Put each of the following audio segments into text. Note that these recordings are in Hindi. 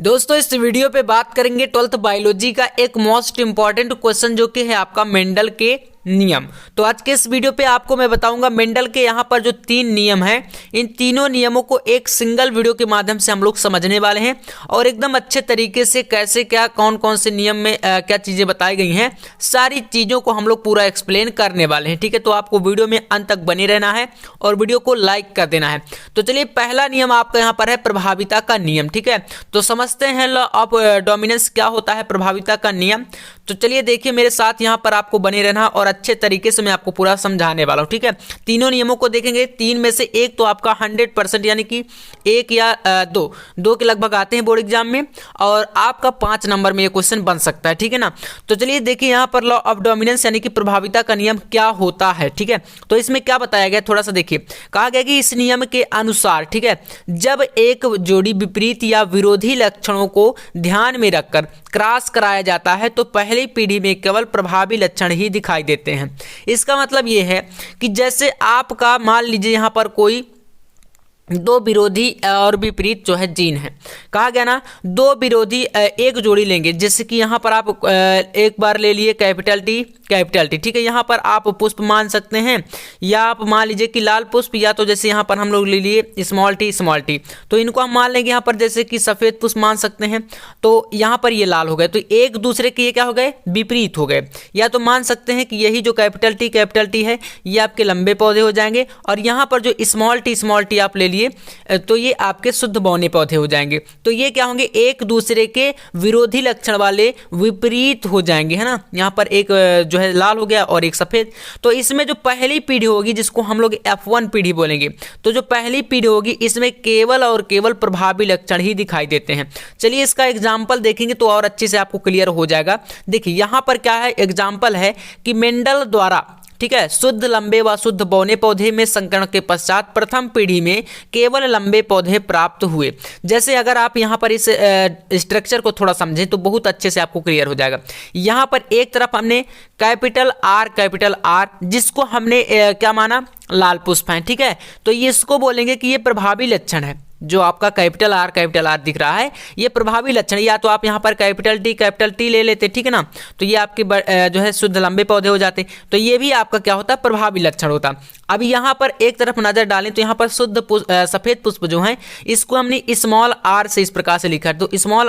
दोस्तों इस वीडियो पे बात करेंगे 12th बायोलॉजी का एक मोस्ट इंपॉर्टेंट क्वेश्चन जो कि है आपका मेंडल के नियम। तो आज के इस वीडियो पे आपको मैं बताऊंगा मेंडल के यहाँ पर जो 3 नियम हैं, इन तीनों नियमों को एक सिंगल वीडियो के माध्यम से हम लोग समझने वाले हैं और एकदम अच्छे तरीके से कैसे क्या कौन कौन से नियम में क्या चीज़ें बताई गई हैं, सारी चीज़ों को हम लोग पूरा एक्सप्लेन करने वाले हैं। ठीक है, तो आपको वीडियो में अंत तक बने रहना है और वीडियो को लाइक कर देना है। तो चलिए पहला नियम आपका यहाँ पर है प्रभाविता का नियम। ठीक है, तो समझते हैं लॉ ऑफ डोमिनेंस क्या होता है प्रभाविता का नियम। तो चलिए देखिए मेरे साथ यहाँ पर आपको बने रहना और अच्छे तरीके से मैं आपको पूरा समझाने वाला हूँ। ठीक है, तीनों नियमों को देखेंगे, 3 में से एक तो आपका 100% यानी कि 1 या 2 के लगभग आते हैं बोर्ड एग्जाम में और आपका 5 नंबर में ये क्वेश्चन बन सकता है। ठीक है ना, तो चलिए देखिए यहाँ पर लॉ ऑफ डोमिनेंस यानी कि प्रभाविता का नियम क्या होता है। ठीक है, तो इसमें क्या बताया गया थोड़ा सा देखिए, कहा गया कि इस नियम के अनुसार, ठीक है, जब एक जोड़ी विपरीत या विरोधी लक्षणों को ध्यान में रखकर क्रॉस कराया जाता है तो पहली पीढ़ी में केवल प्रभावी लक्षण ही दिखाई देते हैं। इसका मतलब ये है कि जैसे आपका मान लीजिए यहाँ पर कोई 2 विरोधी और विपरीत जो है जीन है, कहा गया ना 2 विरोधी एक जोड़ी लेंगे, जैसे कि यहाँ पर आप एक बार ले लिए कैपिटल टी। ठीक है, यहाँ पर आप पुष्प मान सकते हैं या आप मान लीजिए कि लाल पुष्प, या तो जैसे यहाँ पर हम लोग ले लिए स्मॉल टी, तो इनको हम मान लेंगे यहाँ पर जैसे कि सफ़ेद पुष्प मान सकते हैं। तो यहाँ पर ये लाल हो गए, तो एक दूसरे के ये क्या हो गए, विपरीत हो गए। या तो मान सकते हैं कि यही जो कैपिटल टी है ये आपके लंबे पौधे हो जाएंगे और यहाँ पर जो स्मॉल टी आप ले लिए तो ये आपके शुद्ध बौने पौधे हो जाएंगे। तो ये क्या होंगे, एक दूसरे के विरोधी लक्षण वाले विपरीत हो जाएंगे, है ना। यहाँ पर एक जो है लाल हो गया और एक सफेद। तो इसमें जो पहली पीढ़ी होगी जिसको हम लोग F1 पीढ़ी बोलेंगे, तो जो पहली पीढ़ी होगी इसमें केवल और केवल प्रभावी लक्षण ही दिखाई देते हैं। चलिए इसका एग्जाम्पल देखेंगे तो और अच्छे से आपको क्लियर हो जाएगा। देखिए यहाँ पर क्या है, एग्जाम्पल है कि मेंडल द्वारा, ठीक है, शुद्ध लंबे व शुद्ध बौने पौधे में संकरण के पश्चात प्रथम पीढ़ी में केवल लंबे पौधे प्राप्त हुए। जैसे अगर आप यहाँ पर इस स्ट्रक्चर को थोड़ा समझें तो बहुत अच्छे से आपको क्लियर हो जाएगा। यहाँ पर एक तरफ हमने कैपिटल आर जिसको हमने क्या माना, लाल पुष्प है। ठीक है, तो ये इसको बोलेंगे कि ये प्रभावी लक्षण है। जो आपका कैपिटल आर दिख रहा है ये प्रभावी लक्षण, या तो आप यहाँ पर कैपिटल टी ले लेते, ठीक है ना, तो ये आपके जो है शुद्ध लंबे पौधे हो जाते, तो ये भी आपका क्या होता है, प्रभावी लक्षण होता। अब यहाँ पर एक तरफ नजर डालें तो यहाँ पर शुद्ध सफेद पुष्प जो हैं इसको हमने स्मॉल आर से इस प्रकार से लिखा है। तो स्मॉल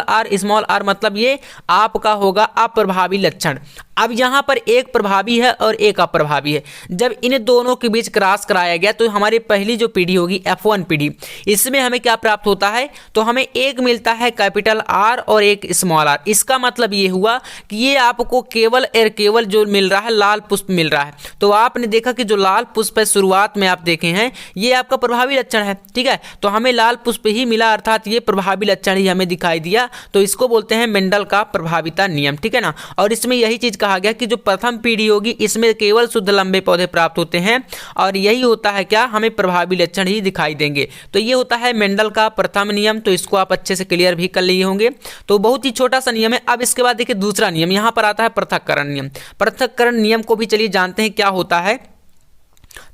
आर मतलब ये आपका होगा अप्रभावी लक्षण। अब यहाँ पर एक प्रभावी है और एक अप्रभावी है। जब इन दोनों के बीच क्रॉस कराया गया तो हमारी पहली जो पीढ़ी होगी F1 पीढ़ी, इसमें हमें क्या प्राप्त होता है, तो हमें एक मिलता है कैपिटल आर और एक स्मॉल आर। इसका मतलब ये हुआ कि ये आपको केवल जो मिल रहा है लाल पुष्प मिल रहा है। तो आपने देखा कि जो लाल पुष्प है शुरुआत में आप देखे हैं ये आपका प्रभावी लक्षण है। ठीक है, तो हमें लाल पुष्प ही मिला, अर्थात ये प्रभावी लक्षण ही हमें दिखाई दिया, तो इसको बोलते हैं मेंडल का प्रभाविता नियम। ठीक है ना, और इसमें यही चीज कहा गया कि जो प्रथम पीढ़ी होगी इसमें केवल शुद्ध लंबे पौधे प्राप्त होते हैं और यही होता है क्या, हमें प्रभावी लक्षण ही दिखाई देंगे। तो ये होता है मेंडल का प्रथम नियम। तो इसको आप अच्छे से क्लियर भी कर लिए होंगे। तो बहुत ही छोटा सा नियम है। अब इसके बाद देखिए दूसरा नियम यहाँ पर आता है पृथक्करण नियम। पृथक्करण नियम को भी चलिए जानते हैं क्या होता है।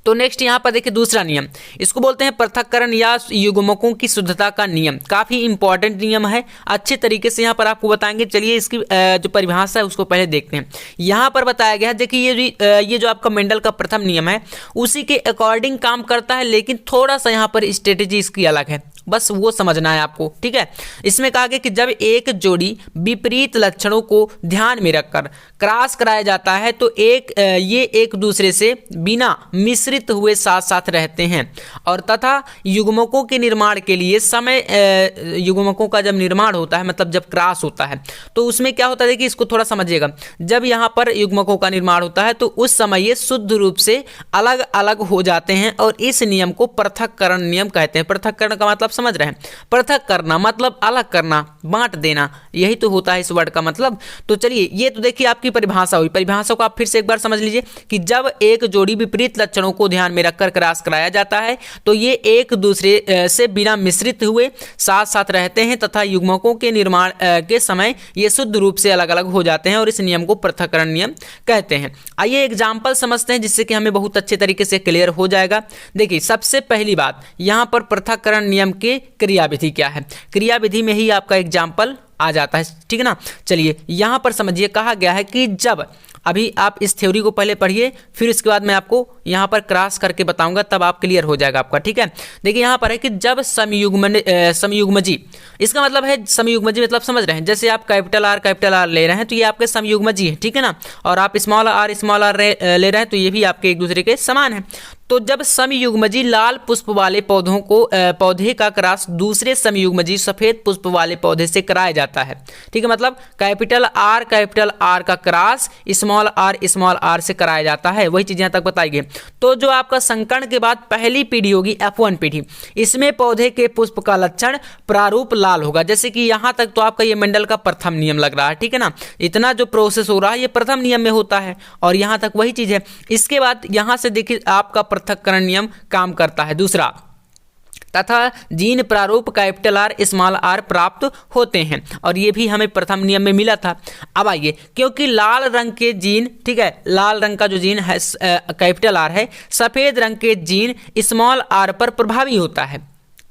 तो नेक्स्ट यहाँ पर देखिए दूसरा नियम, इसको बोलते हैं पृथक्करण या युग्मकों की शुद्धता का नियम। काफी इंपॉर्टेंट नियम है, अच्छे तरीके से यहाँ पर आपको बताएंगे। चलिए इसकी जो परिभाषा है उसको पहले देखते हैं। यहाँ पर बताया गया है, देखिए ये जो आपका मेंडल का प्रथम नियम है उसी के अकॉर्डिंग काम करता है, लेकिन थोड़ा सा यहाँ पर स्ट्रेटेजी इसकी अलग है, बस वो समझना है आपको। ठीक है, इसमें कहा गया कि जब एक जोड़ी विपरीत लक्षणों को ध्यान में रखकर क्रॉस कराया जाता है तो ये एक दूसरे से बिना मिश्रित हुए साथ साथ रहते हैं और तथा युग्मकों के निर्माण के लिए समय युग्मकों का जब निर्माण होता है, मतलब जब क्रॉस होता है तो उसमें क्या होता है, देखिए इसको थोड़ा समझिएगा। जब यहाँ पर युग्मकों का निर्माण होता है तो उस समय ये शुद्ध रूप से अलग अलग हो जाते हैं और इस नियम को पृथक्करण नियम कहते हैं। पृथक्करण का मतलब समझ रहे हैं, पृथक करना मतलब अलग करना, बांट देना, यही तो होता है इस वर्ड का मतलब। तो चलिए ये तो देखिए आपकी परिभाषा हुई। परिभाषा को आप फिर से एक बार समझ लीजिए कि जब एक जोड़ी विपरीत लक्षणों को को ध्यान में रखकर क्रॉस कराया जाता है तो ये एक दूसरे से बिना मिश्रित हुए साथ साथ रहते हैं तथा युग्मकों के निर्माण के समय ये शुद्ध रूप से अलग अलग हो जाते हैं और इस नियम को पृथक्करण नियम कहते हैं। आइए एग्जाम्पल समझते हैं जिससे कि हमें बहुत अच्छे तरीके से क्लियर हो जाएगा। देखिए सबसे पहली बात यहाँ पर पृथक्करण नियम की क्रियाविधि क्या है, क्रियाविधि में ही आपका एग्जाम्पल आ जाता है, ठीक है ना। चलिए यहाँ पर समझिए, कहा गया है कि जब, अभी आप इस थ्योरी को पहले पढ़िए फिर उसके बाद मैं आपको यहाँ पर क्रॉस करके बताऊंगा, तब आप क्लियर हो जाएगा आपका, ठीक है। देखिए यहाँ पर है कि जब समयुग्मजी, इसका मतलब है समयुग्मजी मतलब समझ रहे हैं, जैसे आप कैपिटल आर ले रहे हैं तो ये आपके समयुग्मजी है, ठीक है ना, और आप स्मॉल आर ले रहे हैं तो ये भी आपके एक दूसरे के समान है। तो जब समयुग्मजी लाल पुष्प वाले पौधे का क्रॉस दूसरे समयुग्मजी सफेद पुष्प वाले पौधे से कराया जाता है, ठीक है, मतलब कैपिटल आर का क्रॉस स्मॉल आर से कराया जाता है, वही चीज़ यहाँ तक बताई गई। तो जो आपका संकरण के बाद पहली पीढ़ी होगी F1 पीढ़ी, इसमें पौधे के पुष्प का लक्षण प्रारूप लाल होगा। जैसे कि यहाँ तक तो आपका ये मेंडल का प्रथम नियम लग रहा है, ठीक है ना, इतना जो प्रोसेस हो रहा है ये प्रथम नियम में होता है और यहाँ तक वही चीज़ है। इसके बाद यहाँ से देखिए आपका पृथक्करण नियम काम करता है दूसरा, तथा जीन प्रारूप कैपिटल आर स्मॉल आर प्राप्त होते हैं, और ये भी हमें प्रथम नियम में मिला था। अब आइए, क्योंकि लाल रंग के जीन, ठीक है, लाल रंग का जो जीन है कैपिटल आर है, सफेद रंग के जीन स्मॉल आर पर प्रभावी होता है,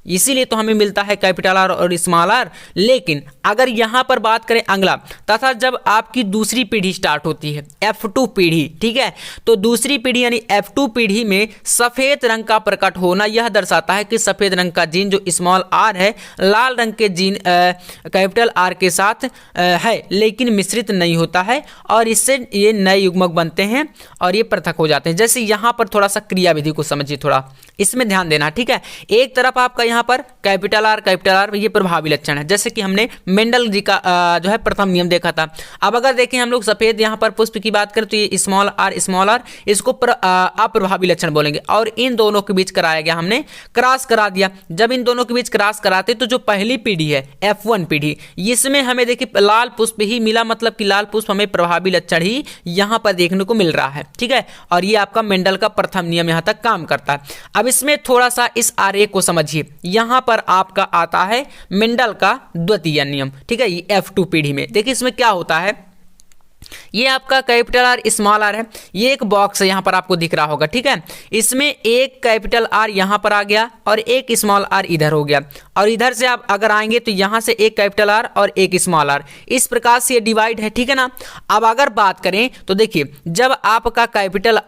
इसीलिए तो हमें मिलता है कैपिटल आर और स्मॉल आर। लेकिन अगर यहाँ पर बात करें अगला, तथा जब आपकी दूसरी पीढ़ी स्टार्ट होती है F2 पीढ़ी, ठीक है, तो दूसरी पीढ़ी यानी F2 पीढ़ी में सफ़ेद रंग का प्रकट होना यह दर्शाता है कि सफ़ेद रंग का जीन जो स्मॉल आर है लाल रंग के जीन कैपिटल आर के साथ है लेकिन मिश्रित नहीं होता है, और इससे ये नए युग्मक बनते हैं और ये पृथक हो जाते हैं। जैसे यहाँ पर थोड़ा सा क्रियाविधि को समझिए, थोड़ा इसमें ध्यान देना, ठीक है। एक तरफ आपका यहाँ पर कैपिटल आर ये प्रभावी लक्षण है, जैसे कि हमने मेंडल जी का जो है प्रथम नियम देखा था। अब अगर देखें हम लोग सफेद यहाँ पर पुष्प की बात करें तो ये स्मॉल आर इसको अप्रभावी लक्षण बोलेंगे, और इन दोनों के बीच कराया गया, हमने क्रॉस करा दिया। जब इन दोनों के बीच क्रॉस कराते तो जो पहली पीढ़ी है F1 पीढ़ी, इसमें हमें देखिए लाल पुष्प ही मिला, मतलब कि लाल पुष्प हमें प्रभावी लक्षण ही यहाँ पर देखने को मिल रहा है, ठीक है, और ये आपका मेंडल का प्रथम नियम यहाँ तक काम करता है। अब इसमें थोड़ा सा इस आरेख को समझिए, यहाँ पर आपका आता है मेंडल का द्वितीय नियम, ठीक है, ये F2 पीढ़ी में। देखिए इसमें क्या होता है, ये आपका कैपिटल आर स्मॉल आर है, ये एक बॉक्स है यहाँ पर आपको दिख रहा होगा, ठीक है, इसमें एक कैपिटल आर यहाँ पर आ गया और एक स्मॉल आर इधर हो गया, और इधर से आप अगर आएंगे तो यहाँ से एक कैपिटल आर और एक स्मॉल आर, इस प्रकार से ये डिवाइड है, ठीक है ना। अब अगर बात करें तो देखिए जब आपका कैपिटल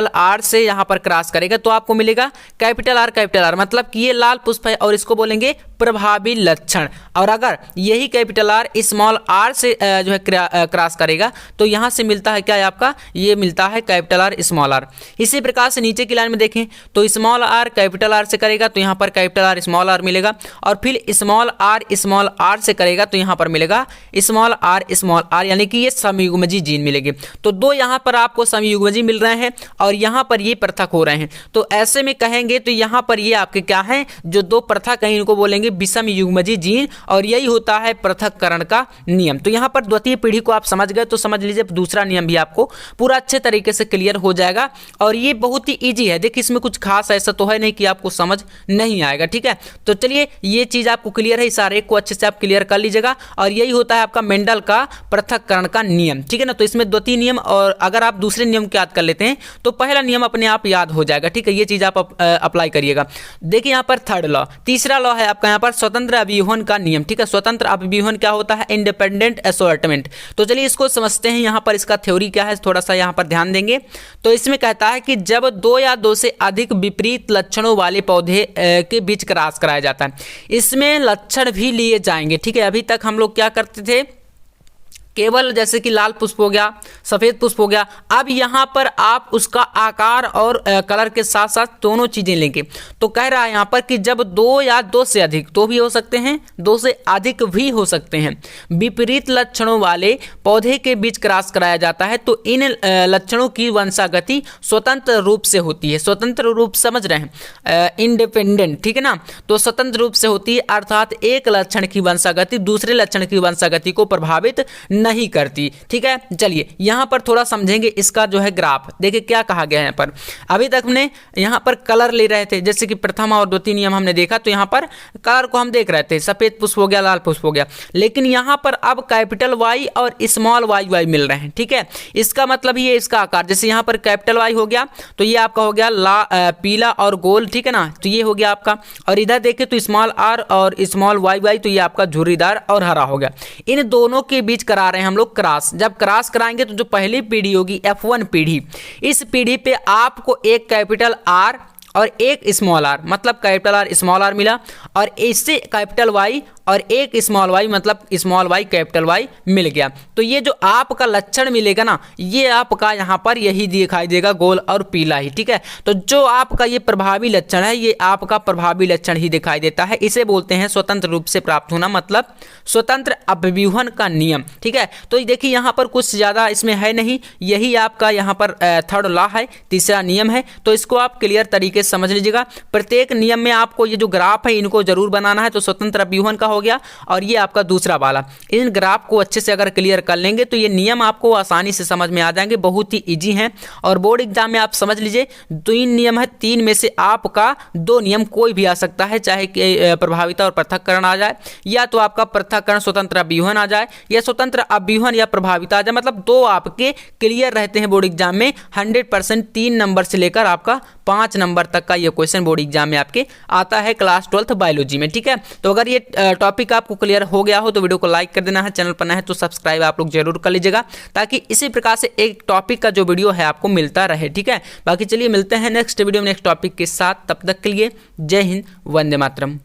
आर से यहाँ पर क्रॉस करेगा तो आपको मिलेगा कैपिटल आर, मतलब कि ये लाल पुष्प है और इसको बोलेंगे प्रभावी लक्षण, और अगर यही कैपिटल आर स्मॉल आर से जो है क्रॉस करेगा तो यहाँ से मिलता है क्या है आपका, ये मिलता है कैपिटल आर स्मॉल आर। इसी प्रकार से नीचे की लाइन में देखें तो स्मॉल आर कैपिटल आर से करेगा तो यहाँ पर कैपिटल आर स्मॉल आर मिलेगा, और फिर स्मॉल आर से करेगा तो यहाँ पर मिलेगा स्मॉल आर, यानी कि ये समयुग्मजी जीन मिलेगी। तो दो यहाँ पर आपको समयुग्मजी मिल रहे हैं और यहाँ पर ये पृथक हो रहे हैं, तो ऐसे में कहेंगे तो यहाँ पर ये आपके क्या हैं, जो दो पृथक हैं इनको बोलेंगे विषम युग्मजी जीन, और यही होता है पृथक्करण का नियम। तो यहाँ पर द्वितीय पीढ़ी को आप समझ गए तो समझ लीजिए दूसरा नियम भी आपको पूरा अच्छे तरीके से क्लियर हो जाएगा, और ये बहुत ही इजी है। देखिए इसमें कुछ खास ऐसा तो है नहीं कि आपको समझ नहीं आएगा, ठीक है। तो चलिए ये चीज आपको क्लियर है, इस आरेख को अच्छे से आप क्लियर कर लीजिएगा, और यही होता है आपका मेंडल का पृथक्करण का नियम, ठीक है ना। तो इसमें द्वितीय नियम, और अगर आप दूसरे नियम को याद कर लेते हैं तो पहला नियम अपने आप याद हो जाएगा, ठीक है, ये चीज आप अप्लाई करिएगा। देखिए यहाँ पर थर्ड लॉ, तीसरा लॉ है आपका यहाँ पर स्वतंत्र अभिव्यूहन का नियम, ठीक है। स्वतंत्र अभिव्यूहन क्या होता है, इंडिपेंडेंट असॉर्टमेंट। तो चलिए इसको समझते हैं, यहाँ पर इसका थ्योरी क्या है, थोड़ा सा यहाँ पर ध्यान देंगे। तो इसमें कहता है कि जब दो या दो से अधिक विपरीत लक्षणों वाले पौधे के बीच क्रॉस कराया जाता है, इसमें लक्षण भी लिए जाएंगे, ठीक है। अभी तक हम लोग क्या करते थे, केवल जैसे कि लाल पुष्प हो गया, सफ़ेद पुष्प हो गया, अब यहाँ पर आप उसका आकार और कलर के साथ साथ दोनों चीज़ें लेंगे। तो कह रहा है यहाँ पर कि जब दो या दो से अधिक, तो भी हो सकते हैं, दो से अधिक भी हो सकते हैं, विपरीत लक्षणों वाले पौधे के बीच क्रॉस कराया जाता है, तो इन लक्षणों की वंशागति स्वतंत्र रूप से होती है। स्वतंत्र रूप समझ रहे हैं, इंडिपेंडेंट, ठीक है ना। तो स्वतंत्र रूप से होती है, अर्थात एक लक्षण की वंशागति दूसरे लक्षण की वंशागति को प्रभावित नहीं करती। ठीक है, चलिए यहाँ पर थोड़ा समझेंगे इसका जो है ग्राफ। देखिए क्या कहा गया है यहाँ पर। अभी तक हमने यहाँ पर कलर ले रहे थे, जैसे कि प्रथम और द्वितीय नियम हमने देखा, तो यहाँ पर कलर को हम देख रहे थे, सफेद पुष्प हो गया, लाल पुष्प हो गया। लेकिन यहाँ पर अब कैपिटल वाई और स्मॉल वाई वाई मिल रहे हैं। ठीक है, इसका मतलब ये इसका आकार, जैसे यहाँ पर कैपिटल वाई हो गया तो ये आपका हो गया पीला और गोल। ठीक है ना, तो ये हो गया आपका। और इधर देखें तो स्मॉल आर और स्मॉल वाई वाई, तो ये आपका झुर्रीदार और हरा हो गया। इन दोनों के बीच करा रहे हैं हम लोग क्रॉस। जब क्रॉस कराएंगे तो जो पहली पीढ़ी होगी F1 पीढ़ी, इस पीढ़ी पे आपको एक कैपिटल आर और एक स्मॉल आर, मतलब कैपिटल आर स्मॉल आर मिला, और इससे कैपिटल वाई और एक स्मॉल वाई, मतलब स्मॉल वाई कैपिटल वाई मिल गया। तो ये जो आपका लक्षण मिलेगा ना, ये आपका यहाँ पर यही दिखाई देगा, गोल और पीला ही। ठीक है, तो जो आपका ये प्रभावी लक्षण है, ये आपका प्रभावी लक्षण ही दिखाई देता है। इसे बोलते हैं स्वतंत्र रूप से प्राप्त होना, मतलब स्वतंत्र अभिव्यूहन का नियम। ठीक है, तो देखिए यहाँ पर कुछ ज़्यादा इसमें है नहीं, यही आपका यहाँ पर थर्ड लॉ है, तीसरा नियम है। तो इसको आप क्लियर तरीके से समझ लीजिएगा। प्रत्येक नियम में आपको ये जो ग्राफ है इनको जरूर बनाना है। तो स्वतंत्र अभिव्यूहन का हो गया, और ये आपका दूसरा वाला। इन ग्राफ को अच्छे से अगर क्लियर कर लेंगे तो ये नियम आपको आसानी से समझ में आ जाएंगे, बहुत ही इजी हैं। और बोर्ड एग्जाम में आप समझ लीजिए 3 नियम है, 3 में से आपका 2 नियम कोई भी आ सकता है, चाहे कि प्रभाविता और पृथक्करण आ जाए, या तो आपका पृथक्करण स्वतंत्र अभिव्यूहन आ जाए, या स्वतंत्र अभिव्यूहन या प्रभाविता आ जाए। मतलब 2 आपके क्लियर रहते हैं बोर्ड एग्जाम में 100%। 3 नंबर से लेकर आपका 5 नंबर तक का ये क्वेश्चन बोर्ड एग्जाम में आपके आता है क्लास 12th बायोलॉजी में। ठीक है, तो अगर ये टॉपिक आपको क्लियर हो गया हो तो वीडियो को लाइक कर देना है, चैनल पर नए हैं तो सब्सक्राइब आप लोग जरूर कर लीजिएगा, ताकि इसी प्रकार से एक टॉपिक का जो वीडियो है आपको मिलता रहे। ठीक है, बाकी चलिए मिलते हैं नेक्स्ट वीडियो में नेक्स्ट टॉपिक के साथ। तब तक के लिए जय हिंद, वंदे मातरम।